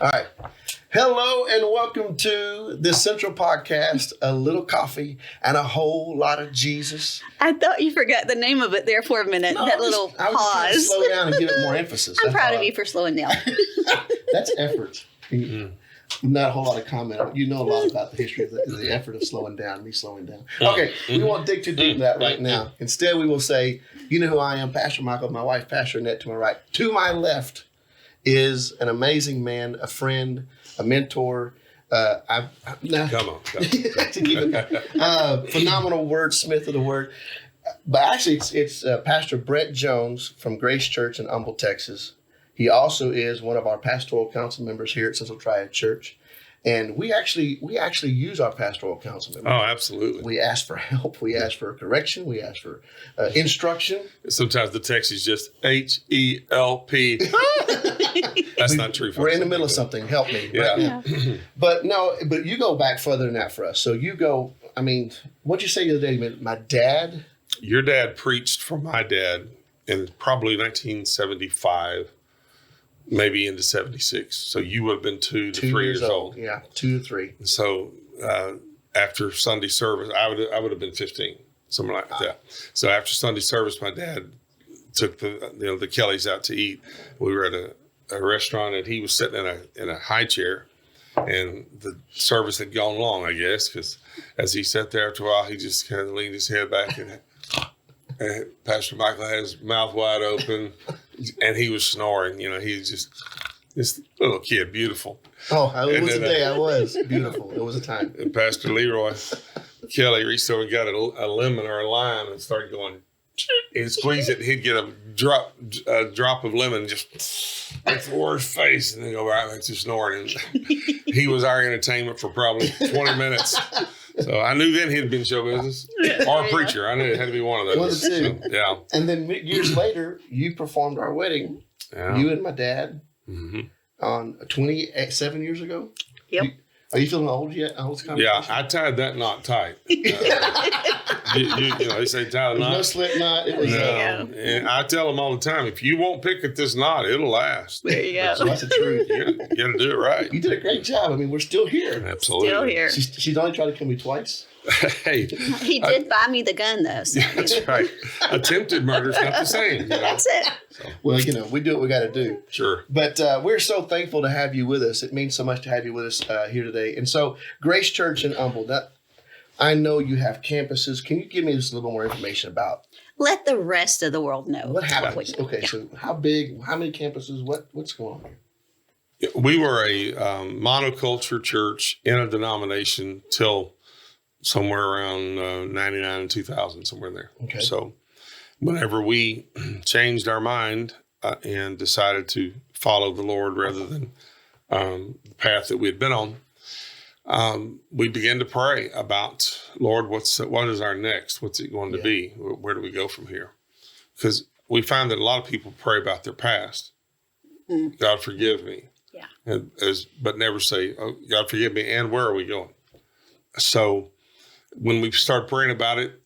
All right. Hello and welcome to the Central Podcast, A Little Coffee and a Whole Lot of Jesus. I thought you forgot the name of it there for a minute. No, that I was little trying pause. to slow down and give it more emphasis. I'm proud of you for slowing down. That's effort. Not a whole lot of comment. You know a lot about the history of the effort of slowing down, me slowing down. Okay, we won't dig too deep into that right now. Instead, we will say, you know who I am, Pastor Michael, my wife, Pastor Annette, to my right. To my left is an amazing man, a friend, a mentor. Come on. Phenomenal wordsmith of the word. But actually, it's Pastor Brett Jones from Grace Church in Humble, Texas. He also is one of our pastoral council members here at Central Triad Church. And we actually use our pastoral council members. Oh, absolutely. We ask for help. We ask for correction. We ask for instruction. Sometimes the text is just H-E-L-P. That's not true. We're in the middle of something. Help me. Yeah. Right now. But you go back further than that for us. So you go, what'd you say the other day? My dad? Your dad preached for my dad in probably 1975. Maybe into 76. So you would have been 2 to 3 years old. Yeah, 2 to 3. So after Sunday service, I would have been 15, something like that. So after Sunday service, my dad took the Kellys out to eat. We were at a restaurant, and he was sitting in a high chair, and the service had gone long, I guess, because as he sat there after a while, he just kind of leaned his head back, and Pastor Michael had his mouth wide open. And he was snoring, he was just this little kid, beautiful. Oh, it was a day I was. Beautiful. It was a time. And Pastor Leroy Kelly reached over and got a lemon or a lime and started going, and squeeze it, and he'd get a drop of lemon just before his face, and then go right back to snoring. And he was our entertainment for probably 20 minutes. So I knew then he'd been show business or a preacher. I knew it had to be one of those. One of the two. So, yeah. And then years later, you performed our wedding. Yeah. You and my dad on 27 years ago. Yep. Are you feeling old yet? Yeah, I tied that knot tight. They say tie the knot. No slip knot. It was and I tell them all the time, if you won't pick at this knot, it'll last. There you go. So that's the truth. You got to do it right. You did a great job. We're still here. Absolutely. Still here. She's only tried to kill me twice. Hey, he did buy me the gun, though. So, yeah, that's right. Attempted murder's not the same. That's it. So. Well, we do what we got to do. Sure. But we're so thankful to have you with us. It means so much to have you with us here today. And so, Grace Church in Humble, I know you have campuses. Can you give me just a little more information about? Let the rest of the world know. What happens? Okay, so how big? How many campuses? What's going on here? We were a monoculture church in a denomination till somewhere around 99 and 2000, somewhere in there. Okay. So whenever we changed our mind and decided to follow the Lord rather than the path that we had been on, we began to pray about, Lord, what is our next? What's it going to be? Where do we go from here? Because we find that a lot of people pray about their past. God, forgive me. Yeah. But never say, oh, God, forgive me, and where are we going? So when we started praying about it,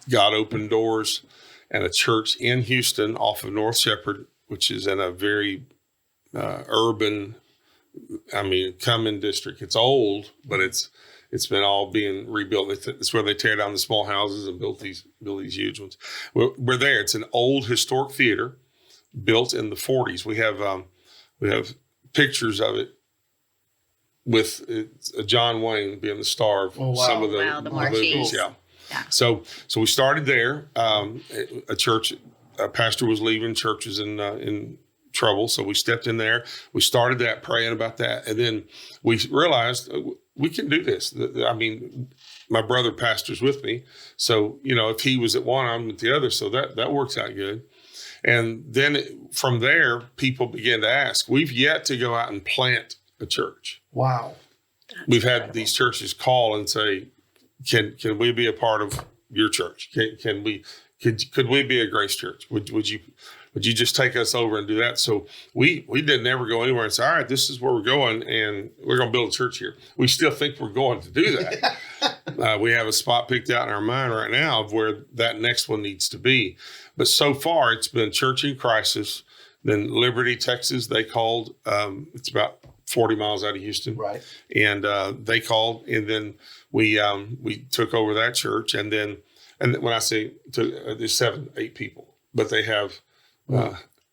God opened doors, and a church in Houston off of North Shepherd, which is in a very urban, Cumming district. It's old, but it's been all being rebuilt. It's where they tear down the small houses and build these huge ones. We're there. It's an old historic theater built in the 40s. We have pictures of it with John Wayne being the star of some of the movies. Yeah. So we started there. A church, a pastor was leaving. Church was in trouble, so we stepped in there. We started that, praying about that, and then we realized we can do this. My brother pastors with me, so if he was at one, I'm at the other, so that works out good. And then from there, people began to ask. We've yet to go out and plant a church. Wow. We've had these churches call and say, can we be a part of your church? Could we be a Grace Church? Would you just take us over and do that? So we didn't ever go anywhere and say, all right, this is where we're going, and we're going to build a church here. We still think we're going to do that. We have a spot picked out in our mind right now of where that next one needs to be. But so far, it's been Church in Crisis. Then Liberty, Texas, they called. It's about 40 miles out of Houston. Right. And they called, and then we took over that church. And when I say there's 7, 8 people, but they have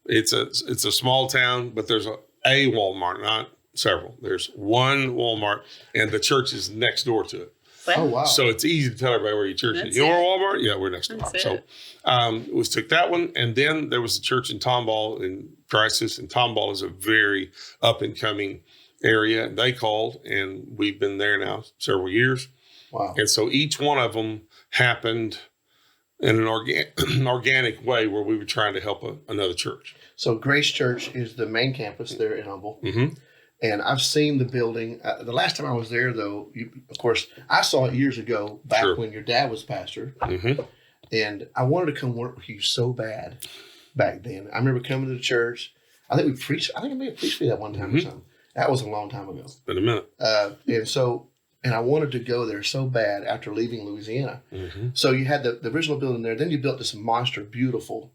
it's a small town, but there's a Walmart, not several. There's one Walmart, and the church is next door to it. Oh, wow. So it's easy to tell everybody where your church is. You know where Walmart? Yeah, we're next door. So we took that one. And then there was a church in Tomball in Crisis. And Tomball is a very up and coming area. And they called, and we've been there now several years. Wow. And so each one of them happened in an organic way where we were trying to help another church. So Grace Church is the main campus there in Humble. Mm-hmm. And I've seen the building. The last time I was there, though, of course, I saw it years ago back when your dad was pastor. Mm-hmm. And I wanted to come work with you so bad back then. I remember coming to the church. I think we preached. I think I may have preached for you that one time or something. That was a long time ago. Been a minute. And I wanted to go there so bad after leaving Louisiana. Mm-hmm. So you had the original building there. Then you built this monster, beautiful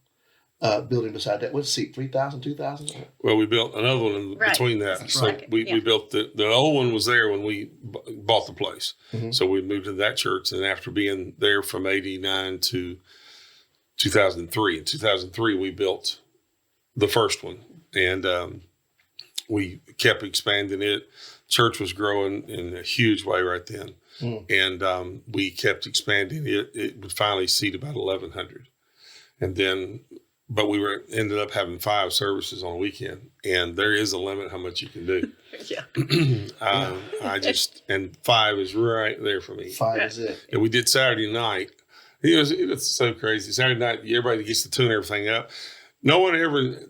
building beside that. What's the seat? 3,000, 2,000? Well, we built another one in between that. That's so right. we built the old one was there when we bought the place. Mm-hmm. So we moved to that church. And after being there from 89 to 2003, in 2003, we built the first one. And we kept expanding it. Church was growing in a huge way right then. And we kept expanding it. It would finally seat about 1,100. And then, but we ended up having 5 services on a weekend. And there is a limit how much you can do. And 5 is right there for me. 5 is it. And we did Saturday night. It was so crazy. Saturday night, everybody gets to tune everything up. No one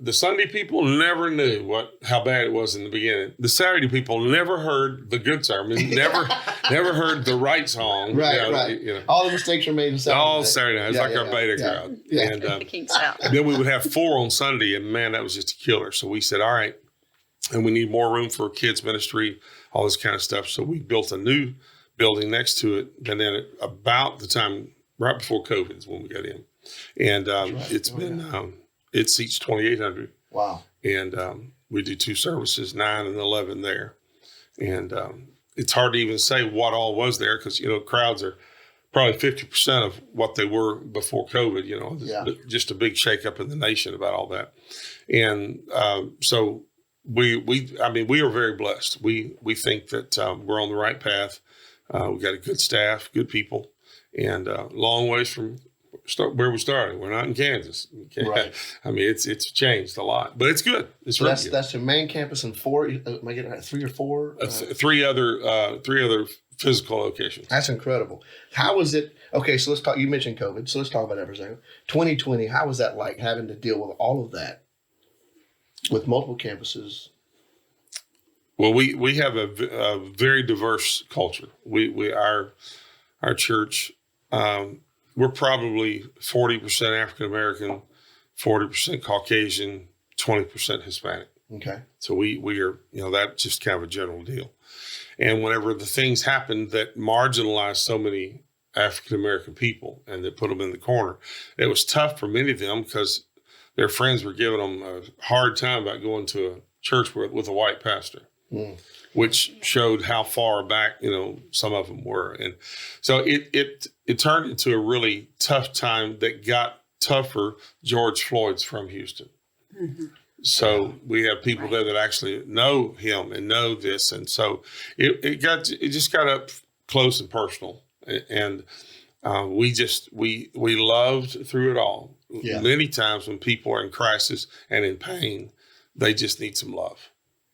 the Sunday people never knew how bad it was in the beginning. The Saturday people never heard the good sermon, never heard the right song. Right. All the mistakes were made in Saturday. All Saturday night. It's like our beta crowd. Yeah. And then we would have 4 on Sunday, and man, that was just a killer. So we said, all right, and we need more room for kids ministry, all this kind of stuff. So we built a new building next to it. And then about the time, right before COVID is when we got in. And it's been... it seats 2,800. Wow. And we do 2 services, 9 and 11 there. And it's hard to even say what all was there because, crowds are probably 50% of what they were before COVID, just a big shakeup in the nation about all that. And so we are very blessed. We think that we're on the right path. We got a good staff, good people, and long ways from where we started. We're not in Kansas. Okay? Right. It's changed a lot, but it's good. It's really good. That's your main campus and 4. Am I getting right? 3 or 4? 3 other physical locations. That's incredible. How was it? Okay, so let's talk. You mentioned COVID, so let's talk about that for a second. 2020. How was that like having to deal with all of that with multiple campuses? Well, we have a very diverse culture. Our church. We're probably 40% African American, 40% Caucasian, 20% Hispanic. Okay. So we are, that's just kind of a general deal. And whenever the things happened that marginalized so many African American people and that put them in the corner, it was tough for many of them because their friends were giving them a hard time about going to a church with a white pastor. Which showed how far back, some of them were. And so it turned into a really tough time that got tougher. George Floyd's from Houston. Mm-hmm. So we have people there that actually know him and know this. And so it just got up close and personal. And we loved through it all. Yeah. Many times when people are in crisis and in pain, they just need some love.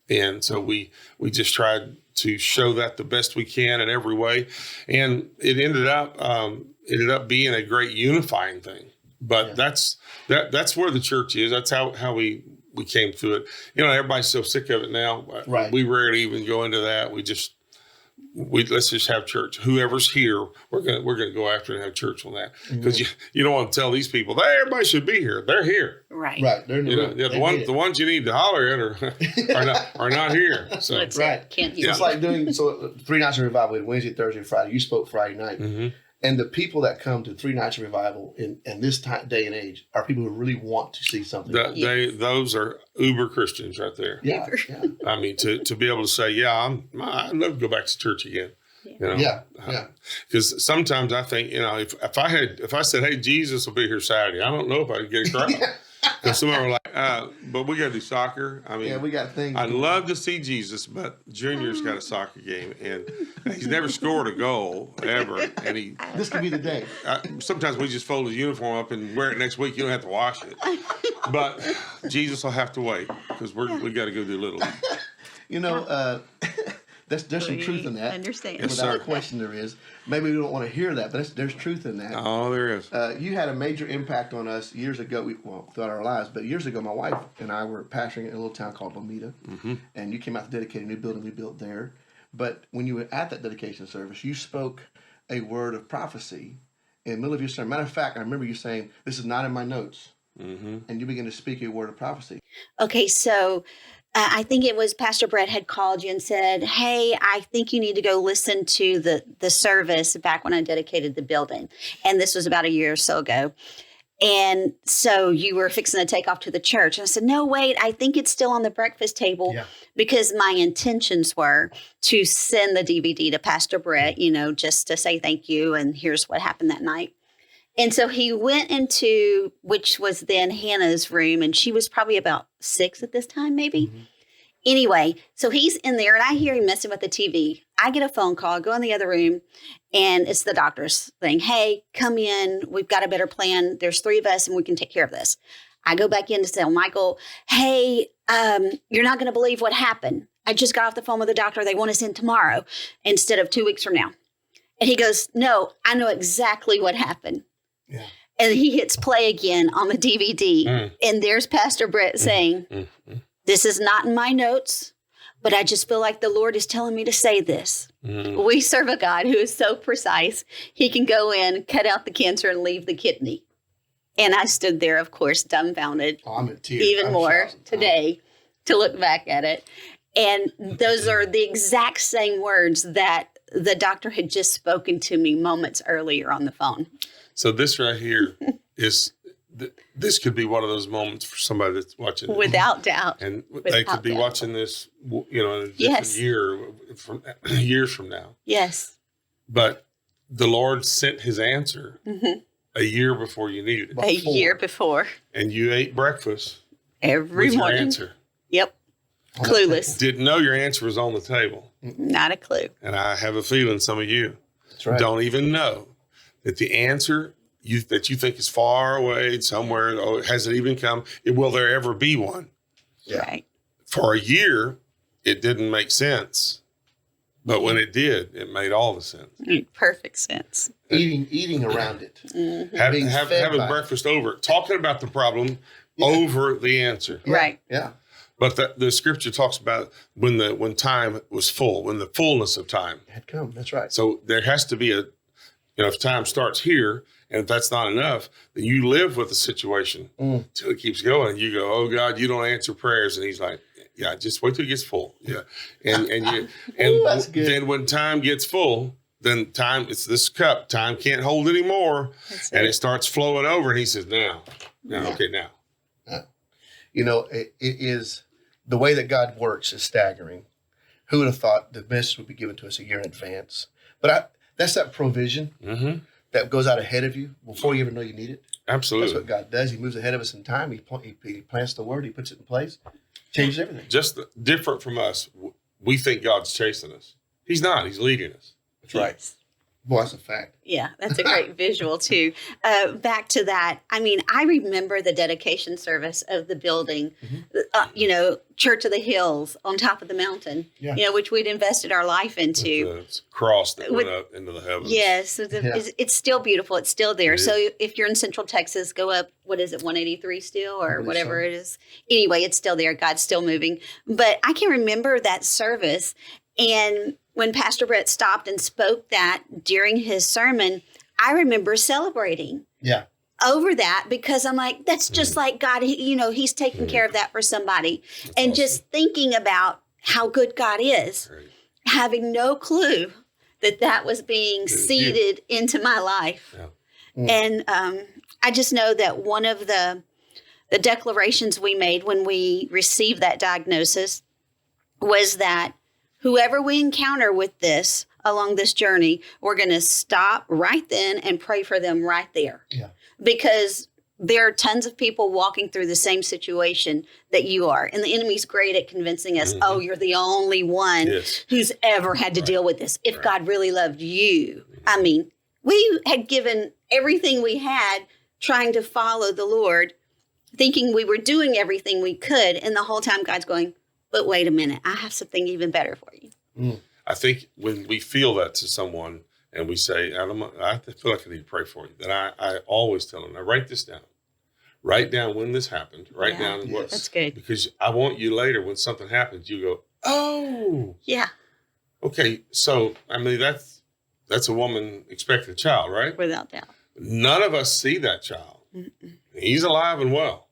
And so we just tried to show that the best we can in every way. And it ended up being a great unifying thing. But that's where the church is. That's how we came through it. Everybody's so sick of it now. Right. We rarely even go into that. Let's just have church. Whoever's here, we're gonna go after and have church on that because you don't want to tell these people everybody should be here. They're here, right? They're in the room. The ones you need to holler at are not here. So right, can't hear. It's like doing 3 nights of revival, Wednesday, Thursday, Friday. You spoke Friday night, And the people that come to 3 nights of revival in this day and age are people who really want to see something. Those are uber Christians right there. Yeah. I mean, to be able to say, I'd love to go back to church again. Because sometimes I think, if I said, hey, Jesus will be here Saturday, I don't know if I could get a crowd. Because some of them are like, but we got to do soccer. I mean, we got things. I'd love to see Jesus, but Junior's got a soccer game, and he's never scored a goal ever. And this could be the day. Sometimes we just fold his uniform up and wear it next week. You don't have to wash it. But Jesus will have to wait because we got to go do Little League. There's some truth in that. Understand. Without a question, there is. Maybe we don't want to hear that, but there's truth in that. Oh, there is. You had a major impact on us years ago, throughout our lives, but years ago, my wife and I were pastoring in a little town called Lomita, and you came out to dedicate a new building we built there. But when you were at that dedication service, you spoke a word of prophecy in the middle of your sermon. Matter of fact, I remember you saying, this is not in my notes, and you began to speak a word of prophecy. Okay, so I think it was Pastor Brett had called you and said, hey, I think you need to go listen to the service back when I dedicated the building. And this was about a year or so ago. And so you were fixing to take off to the church. And I said, no, wait, I think it's still on the breakfast table because my intentions were to send the DVD to Pastor Brett, just to say thank you. And here's what happened that night. And so he went into, which was then Hannah's room, and she was probably about 6 at this time, maybe. Anyway, so he's in there, and I hear him messing with the TV. I get a phone call, I go in the other room, and it's the doctor's thing. Hey, come in. We've got a better plan. There's 3 of us, and we can take care of this. I go back in to tell Michael, hey, you're not going to believe what happened. I just got off the phone with the doctor. They want us in tomorrow instead of 2 weeks from now. And he goes, no, I know exactly what happened. Yeah. And he hits play again on the DVD. And there's Pastor Brett saying, this is not in my notes, but I just feel like the Lord is telling me to say this. We serve a God who is so precise. He can go in, cut out the cancer, and leave the kidney. And I stood there, of course, dumbfounded. I'm in tears. Even more today to look back at it. And those are the exact same words that the doctor had just spoken to me moments earlier on the phone. So this right here this could be one of those moments for somebody that's watching this. Without doubt. And they could be watching this, in a different years from now. Yes. But the Lord sent his answer a year before you needed it. Year before. And you ate breakfast every morning. Your answer. Yep. Clueless. Didn't know your answer was on the table. Not a clue. And I have a feeling some of you don't even know that the answer that you think is far away somewhere, it hasn't even come, will there ever be one? Yeah. Right. For a year, it didn't make sense. But when it did, it made all the sense. Perfect sense. Eating around it. Having breakfast over it. Talking about the problem over the answer. Yeah. Right. Yeah. But the scripture talks about when time was full, when the fullness of time had come. That's right. So there has to be if time starts here, and if that's not enough, then you live with the situation until it keeps going. And you go, oh God, you don't answer prayers. And he's like, yeah, just wait till it gets full. Yeah. And then when time gets full, then it's this cup. Time can't hold anymore. It starts flowing over. And he says, now. It is the way that God works is staggering. Who would have thought the message would be given to us a year in advance? But that's that provision that goes out ahead of you before you even know you need it. Absolutely. That's what God does. He moves ahead of us in time. He plants the word. He puts it in place. Changes everything. Just different from us. We think God's chasing us. He's not. He's leading us. That's right. Boy, that's a fact. Yeah, that's a great visual, too. Back to that, I remember the dedication service of the building, Church of the Hills on top of the mountain, which we'd invested our life into. It's a cross that went up into the heavens. Yes, it's still beautiful. It's still there. So if you're in Central Texas, go up, 183 still or whatever it is. Anyway, it's still there. God's still moving. But I can remember that service. And when Pastor Brett stopped and spoke that during his sermon, I remember celebrating over that because I'm like, that's just like God, he's taking care of that for somebody. That's and awesome. Just thinking about how good God is, having no clue that was being seeded into my life. Yeah. And I just know that one of the declarations we made when we received that diagnosis was that whoever we encounter with this along this journey, we're going to stop right then and pray for them right there. Yeah. Because there are tons of people walking through the same situation that you are. And the enemy's great at convincing us, oh, you're the only one who's ever had to deal with this. If God really loved you. I mean, we had given everything we had trying to follow the Lord, thinking we were doing everything we could. And the whole time God's going, but wait a minute, I have something even better for you. I think when we feel that to someone and we say, Adam, I feel like I need to pray for you, then I always tell them, now write this down. Write down when this happened. Write down what. That's good. Because I want you later when something happens, you go, oh. Yeah. Okay, so, I mean, that's a woman expecting a child, right? Without doubt. None of us see that child. Mm-mm. He's alive and well.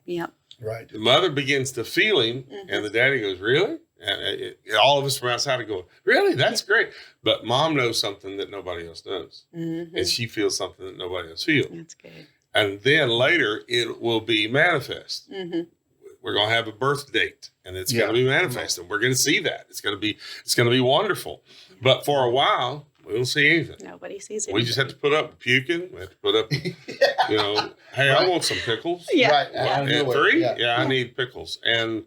Yep. Right. The mother begins to feel him, and the daddy goes, really? And all of us from outside are going, really? That's great. But mom knows something that nobody else knows. And she feels something that nobody else feels. That's good. And then later, it will be manifest. We're going to have a birth date, and it's going to be manifest, and we're going to see that. It's going to be wonderful. But for a while, we don't see anything. Nobody sees it. We just have to put up puking. We have to put up, hey, I want some pickles. Yeah. Right. And 3? Yeah, I need pickles and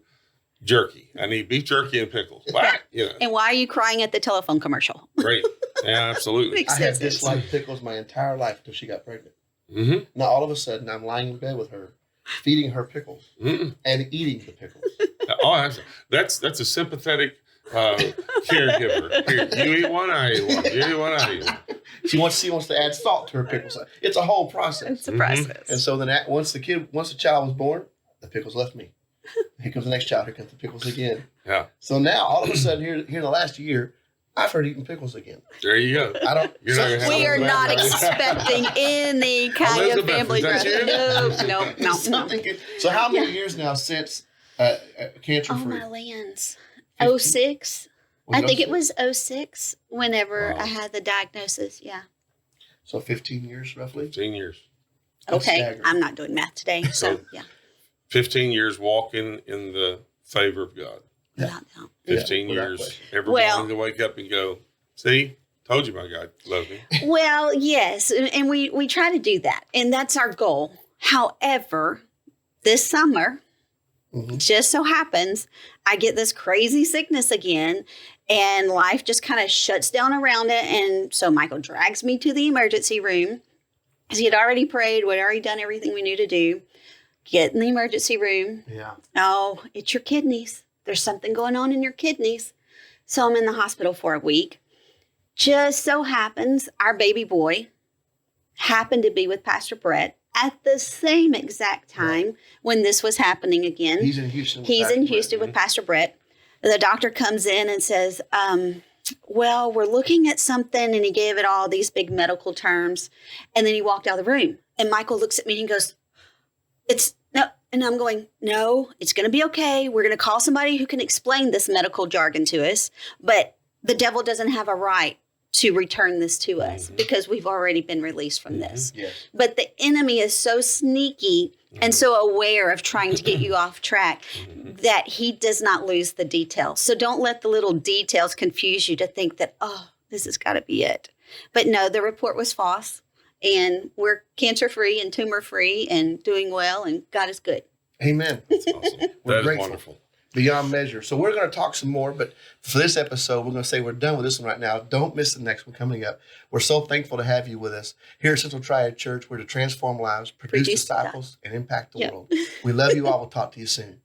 jerky. I need beef jerky and pickles. What? And why are you crying at the telephone commercial? Great. Yeah, absolutely. I had disliked pickles my entire life until she got pregnant. Now, all of a sudden, I'm lying in bed with her, feeding her pickles and eating the pickles. Oh, that's a sympathetic caregiver. Here, you eat one, I eat one. You eat one, I eat one. She wants to add salt to her pickles. It's a whole process. It's a process. And so then once the child was born, the pickles left me. Here comes the next child. Here comes the pickles again. Yeah. So now, all of a sudden, here in the last year, I've started eating pickles again. There you go. We are not expecting any kind of family growth. No. So how many years now since cancer-free? Oh, my lands. 06. I think it was 06 whenever I had the diagnosis. Yeah. So 15 years, roughly? 15 years. Okay. I'm not doing math today. So, yeah. 15 years walking in the favor of God. Yeah. 15 years. Every morning to wake up and go, see, told you my God loved me. Well, yes. And we try to do that. And that's our goal. However, this summer, just so happens, I get this crazy sickness again. And life just kind of shuts down around it. And so Michael drags me to the emergency room. Because he had already prayed. We'd already done everything we knew to do. Get in the emergency room. Yeah. Oh, it's your kidneys. There's something going on in your kidneys. So I'm in the hospital for a week. Just so happens our baby boy happened to be with Pastor Brett at the same exact time when this was happening again. He's in Houston. With Pastor Brett. The doctor comes in and says, well, we're looking at something. And he gave it all these big medical terms. And then he walked out of the room. And Michael looks at me and he goes, no. And I'm going, no, it's going to be okay. We're going to call somebody who can explain this medical jargon to us. But the devil doesn't have a right to return this to us because we've already been released from this. Yes. But the enemy is so sneaky and so aware of trying to get you off track that he does not lose the details. So don't let the little details confuse you to think that, oh, this has got to be it. But no, the report was false. And we're cancer-free and tumor-free and doing well, and God is good. Amen. That's awesome. We're That is grateful. wonderful. Beyond measure. So we're going to talk some more, but for this episode, we're going to say we're done with this one right now. Don't miss the next one coming up. We're so thankful to have you with us. Here at Central Triad Church, we're to transform lives, produce disciples, and impact the world. We love you all. We'll talk to you soon.